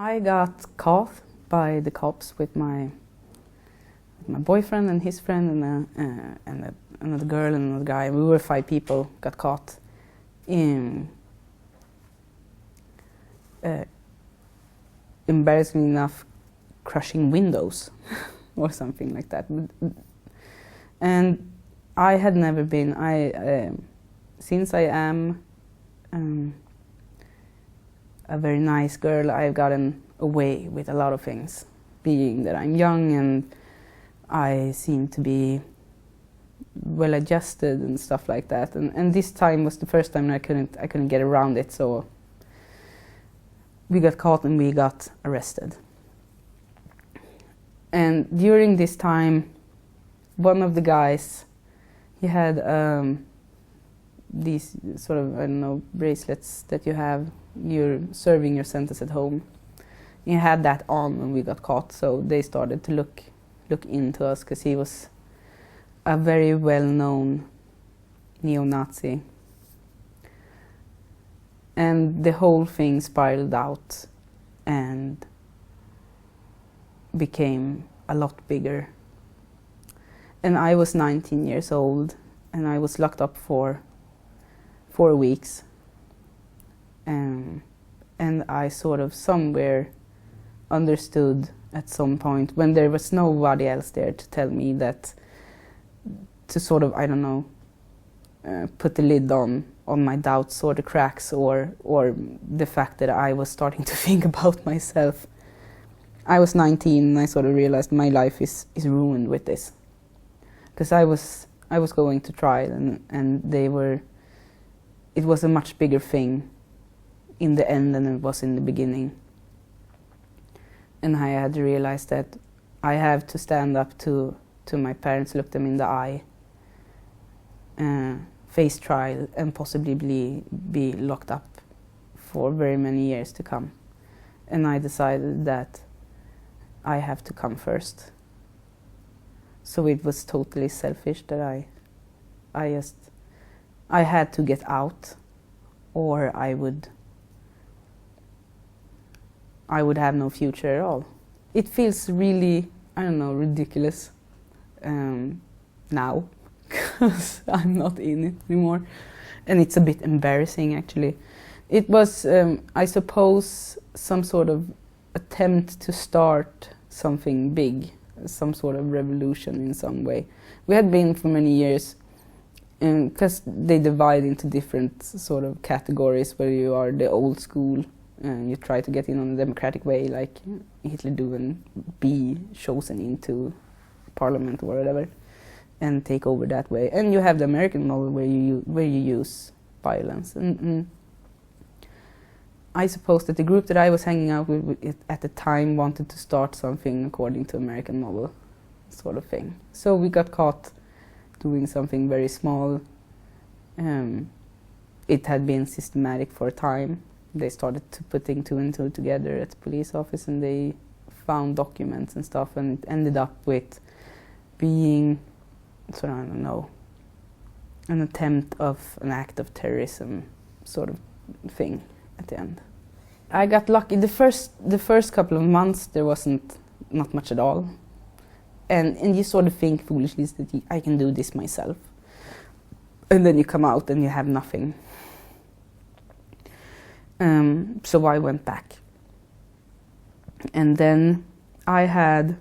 I got caught by the cops with my boyfriend and his friend and another girl and another guy. We were 5 people, got caught in, embarrassingly enough, crushing windows or something like that. And I had never been, since I am a very nice girl, I've gotten away with a lot of things, being that I'm young and I seem to be well adjusted and stuff like that. And this time was the first time I couldn't get around it, so we got caught and we got arrested. And during this time, one of the guys, he had these sort of, I don't know, bracelets that you have, you're serving your sentence at home. He had that on when we got caught, so they started to look into us because he was a very well-known neo-Nazi. And the whole thing spiraled out and became a lot bigger. And I was 19 years old and I was locked up for 4 weeks. And I sort of somewhere understood at some point, when there was nobody else there to tell me that, to sort of, I don't know, put the lid on my doubts or the cracks or the fact that I was starting to think about myself. I was 19 and I sort of realized my life is ruined with this. Because I was going to trial and it was a much bigger thing in the end than it was in the beginning. And I had to realize that I have to stand up to my parents, look them in the eye, face trial and possibly be locked up for very many years to come. And I decided that I have to come first. So it was totally selfish that I had to get out, or I would have no future at all. It feels really, I don't know, ridiculous now, because I'm not in it anymore. And it's a bit embarrassing, actually. It was, I suppose, some sort of attempt to start something big, some sort of revolution in some way. We had been for many years, because they divide into different sort of categories, where you are the old school, and you try to get in on a democratic way, like Hitler do, and be chosen into parliament or whatever, and take over that way. And you have the American model where you use violence. And I suppose that the group that I was hanging out with at the time wanted to start something according to American model, sort of thing. So we got caught doing something very small. It had been systematic for a time. They started to putting 2 and 2 together at the police office, and they found documents and stuff, and it ended up with being, sort of, I don't know, an attempt of an act of terrorism sort of thing at the end. I got lucky. The first couple of months there wasn't not much at all, and you sort of think foolishly that I can do this myself, and then you come out and you have nothing. So I went back, and then I had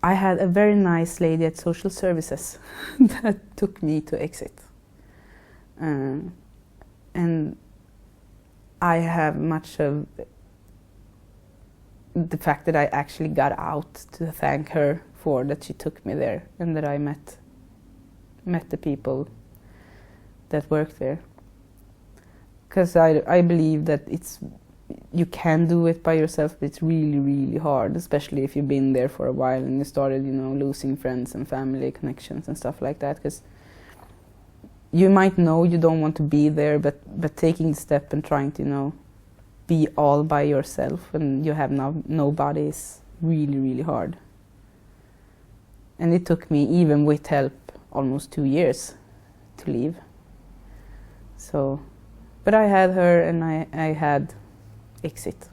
a very nice lady at social services that took me to exit, and I have much of the fact that I actually got out to thank her for that she took me there, and that I met the people that work there. Because I believe that you can do it by yourself, but it's really, really hard, especially if you've been there for a while and you started, losing friends and family connections and stuff like that. Because you might know you don't want to be there, but taking the step and trying to, be all by yourself and you have nobody is really, really hard. And it took me, even with help, almost 2 years to leave. So, But I had her, and I had exit.